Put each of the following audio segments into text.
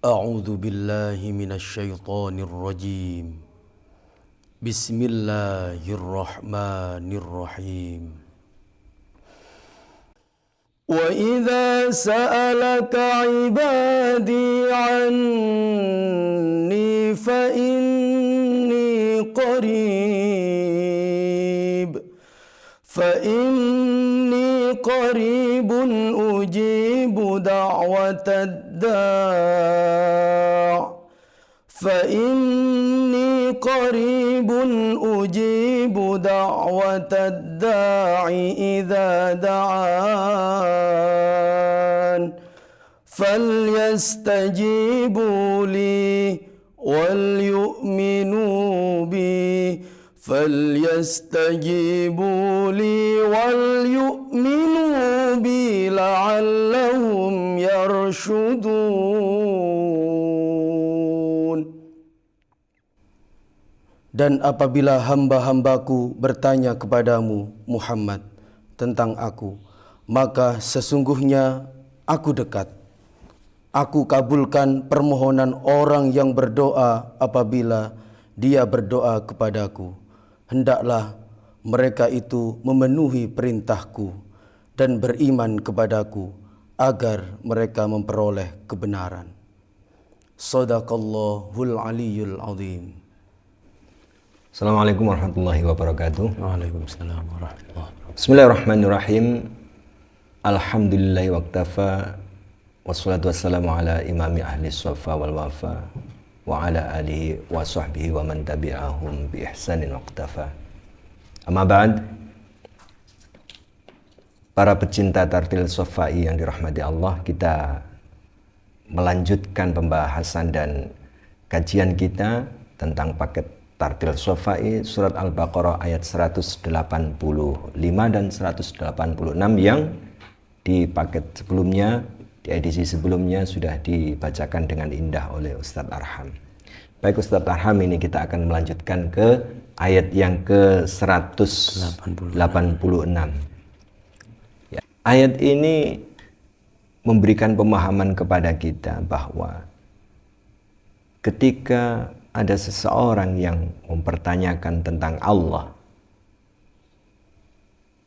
أعوذ بالله من الشيطان الرجيم. بسم الله الرحمن الرحيم. وإذا سألك عبادي عني فإني قريب أجيب دعوة الداع إذا دعان فليستجيبوا لي وليؤمنوا بي لعلهم يرشدون. Dan apabila hamba-hambaku bertanya kepadamu Muhammad tentang aku, maka sesungguhnya aku dekat. Aku kabulkan permohonan orang yang berdoa apabila dia berdoa kepadaku. Hendaklah mereka itu memenuhi perintahku dan beriman kepadaku agar mereka memperoleh kebenaran. Shadaqallahul aliyyul azim. Assalamualaikum warahmatullahi wabarakatuh. Waalaikumsalam warahmatullahi wabarakatuh. Bismillahirrahmanirrahim. Alhamdulillahi waqtafa. Wassalatu wassalamu ala imami ahli swafa wal wafa wa ala alihi wa sahbihi wa man tabi'ahum bi ihsanin waqtafa. Amma ba'd. Para pecinta tartil sofai yang dirahmati Allah, kita melanjutkan pembahasan dan kajian kita tentang paket tartil sofai surat Al-Baqarah ayat 185 dan 186 yang di paket sebelumnya, di edisi sebelumnya sudah dibacakan dengan indah oleh Ustadz Arham. Baik Ustadz Arham, ini kita akan melanjutkan ke ayat yang ke 186. Ya, ayat ini memberikan pemahaman kepada kita bahwa ketika ada seseorang yang mempertanyakan tentang Allah,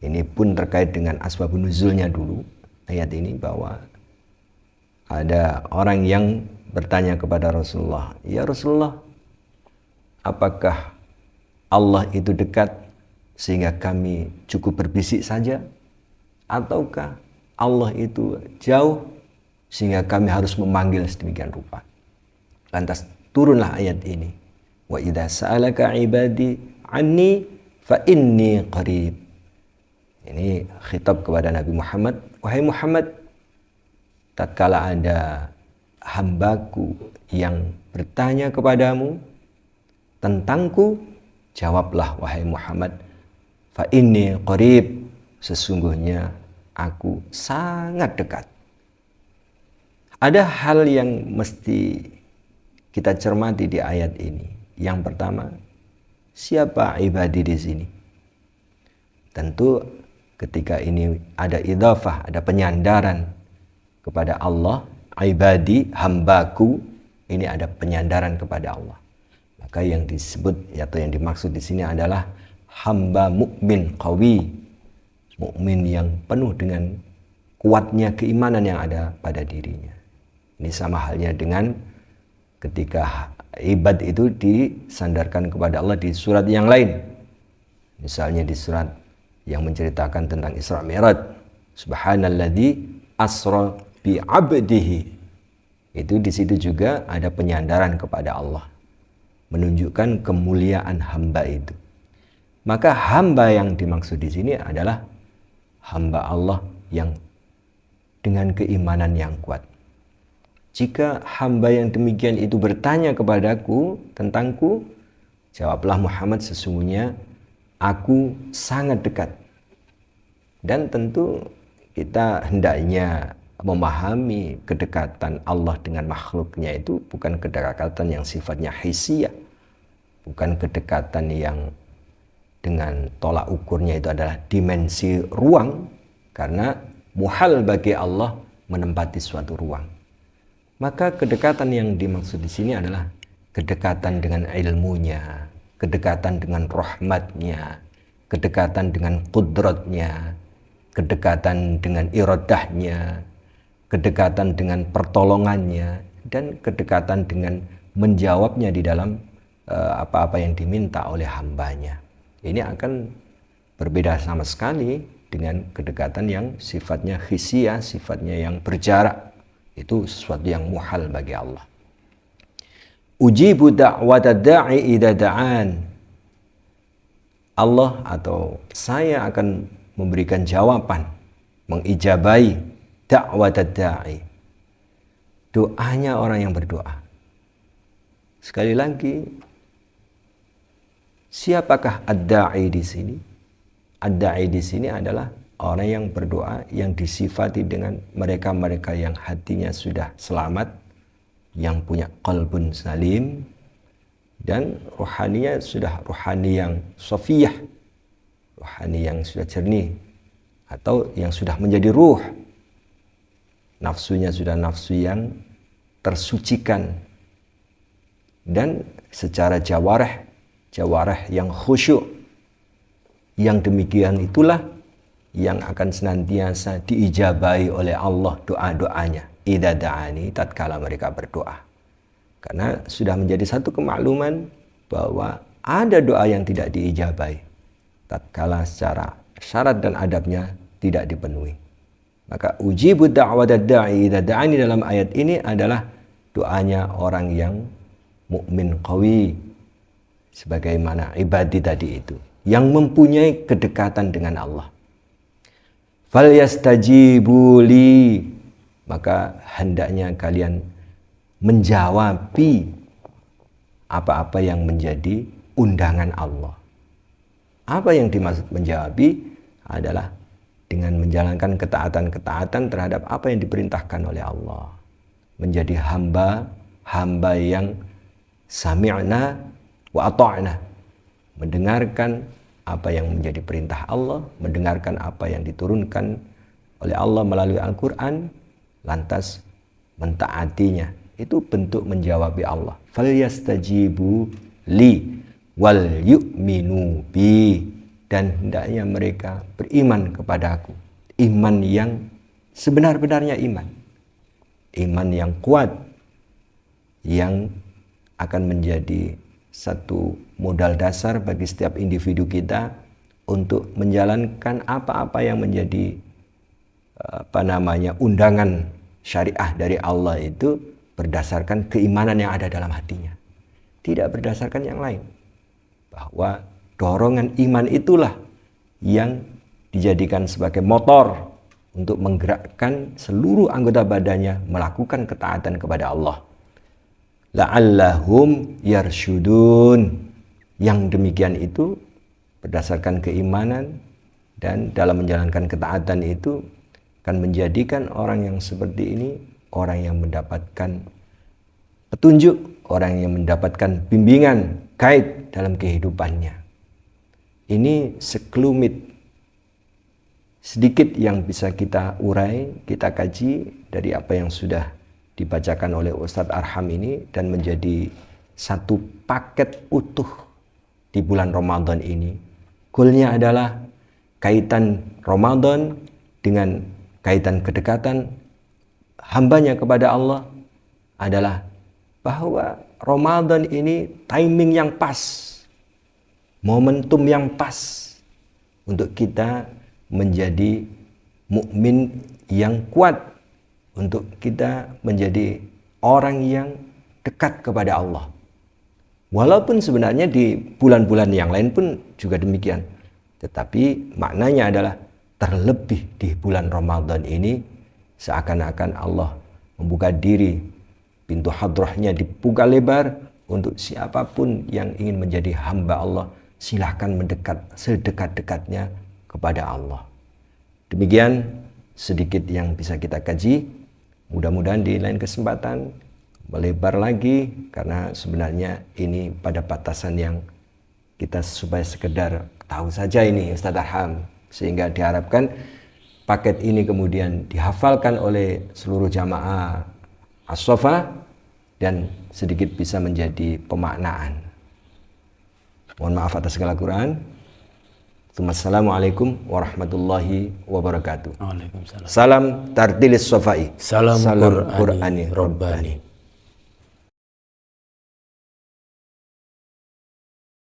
ini pun terkait dengan asbabun nuzulnya dulu ayat ini, bahwa ada orang yang bertanya kepada Rasulullah, "Ya Rasulullah, apakah Allah itu dekat sehingga kami cukup berbisik saja? Ataukah Allah itu jauh sehingga kami harus memanggil sedemikian rupa?" Lantas turunlah ayat ini. Wa idza sa'alaka ibadi anni fa inni qarib. Ini khitab kepada Nabi Muhammad. Wahai Muhammad, tatkala ada hambaku yang bertanya kepadamu tentangku, jawablah wahai Muhammad, fa inni qarib, sesungguhnya aku sangat dekat. Ada hal yang mesti kita cermati di ayat ini. Yang pertama, siapa ibadi di sini? Tentu ketika ini ada idhafah, ada penyandaran kepada Allah, ibadi, hambaku, ini ada penyandaran kepada Allah. Maka yang disebut atau yang dimaksud di sini adalah hamba mukmin qawi, mukmin yang penuh dengan kuatnya keimanan yang ada pada dirinya. Ini sama halnya dengan ketika ibad itu disandarkan kepada Allah di surat yang lain. Misalnya di surat yang menceritakan tentang Isra Mi'raj, subhanalladzi asra bi 'abdihi. Itu di situ juga ada penyandaran kepada Allah, menunjukkan kemuliaan hamba itu. Maka hamba yang dimaksud di sini adalah hamba Allah yang dengan keimanan yang kuat. Jika hamba yang demikian itu bertanya kepadaku tentangku, jawablah Muhammad, sesungguhnya aku sangat dekat. Dan tentu kita hendaknya memahami kedekatan Allah dengan makhluknya itu bukan kedekatan yang sifatnya hisiyah, bukan kedekatan yang dengan tolak ukurnya itu adalah dimensi ruang, karena muhal bagi Allah menempati suatu ruang. Maka kedekatan yang dimaksud di sini adalah kedekatan dengan ilmunya, kedekatan dengan rahmatnya, kedekatan dengan kudratnya, kedekatan dengan iradahnya, kedekatan dengan pertolongannya, dan kedekatan dengan menjawabnya di dalam apa-apa yang diminta oleh hambanya. Ini akan berbeda sama sekali dengan kedekatan yang sifatnya khisiyah, sifatnya yang berjarak. Itu sesuatu yang muhal bagi Allah. Ujibu da'wata da'i idza da'an. Allah atau saya akan memberikan jawaban, mengijabai da'wata da'i, doanya orang yang berdoa. Sekali lagi, siapakah ad-da'i di sini? Ad-da'i di sini adalah orang yang berdoa yang disifati dengan mereka-mereka yang hatinya sudah selamat, yang punya qalbun salim, dan rohaninya sudah rohani yang safiyah, rohani yang sudah jernih, atau yang sudah menjadi ruh. Nafsunya sudah nafsu yang tersucikan, dan secara jawareh yang khusyuk. Yang demikian itulah yang akan senantiasa diijabai oleh Allah doa-doanya idza da'ani, tatkala mereka berdoa. Karena sudah menjadi satu kemakluman bahwa ada doa yang tidak diijabai tatkala secara syarat dan adabnya tidak dipenuhi. Maka ujibu da'wata da'i idza da'ani dalam ayat ini adalah doanya orang yang mukmin qawi, sebagaimana ibadi tadi itu, yang mempunyai kedekatan dengan Allah. Falyastajibu li, maka hendaknya kalian menjawabi apa-apa yang menjadi undangan Allah. Apa yang dimaksud menjawabi adalah dengan menjalankan ketaatan-ketaatan terhadap apa yang diperintahkan oleh Allah. Menjadi hamba yang sami'na wa ata'na, mendengarkan apa yang menjadi perintah Allah, mendengarkan apa yang diturunkan oleh Allah melalui Al-Quran, lantas mentaatinya. Itu bentuk menjawabi Allah. Falyastajibu li wal yu'minu bi, dan hendaknya mereka beriman kepadaku. Iman yang sebenar-benarnya iman. Iman yang kuat, yang akan menjadi satu modal dasar bagi setiap individu kita untuk menjalankan apa-apa yang menjadi undangan syariah dari Allah itu berdasarkan keimanan yang ada dalam hatinya, tidak berdasarkan yang lain. Bahwa dorongan iman itulah yang dijadikan sebagai motor untuk menggerakkan seluruh anggota badannya melakukan ketaatan kepada Allah. La'allahum yarsyudun. Yang demikian itu berdasarkan keimanan dan dalam menjalankan ketaatan itu akan menjadikan orang yang seperti ini orang yang mendapatkan petunjuk, orang yang mendapatkan bimbingan, guide dalam kehidupannya. Ini sekelumit sedikit yang bisa kita urai, kita kaji dari apa yang sudah dibacakan oleh Ustadz Arham ini, dan menjadi satu paket utuh di bulan Ramadan ini. Goalnya adalah kaitan Ramadan dengan kaitan kedekatan hambanya kepada Allah adalah bahwa Ramadan ini timing yang pas, momentum yang pas untuk kita menjadi mukmin yang kuat, untuk kita menjadi orang yang dekat kepada Allah. Walaupun sebenarnya di bulan-bulan yang lain pun juga demikian. Tetapi maknanya adalah terlebih di bulan Ramadan ini seakan-akan Allah membuka diri, pintu hadrahnya dibuka lebar untuk siapapun yang ingin menjadi hamba Allah, silahkan mendekat sedekat-dekatnya kepada Allah. Demikian sedikit yang bisa kita kaji. Mudah-mudahan di lain kesempatan melebar lagi, karena sebenarnya ini pada batasan yang kita supaya sekedar tahu saja ini Ustadz Arham, sehingga diharapkan paket ini kemudian dihafalkan oleh seluruh jamaah as-safa dan sedikit bisa menjadi pemaknaan. Mohon maaf atas segala Quran. Assalamualaikum warahmatullahi wabarakatuh. Waalaikumsalam. Salam tartilis sofai. Salam Qur'ani Qur'ani Rabbani.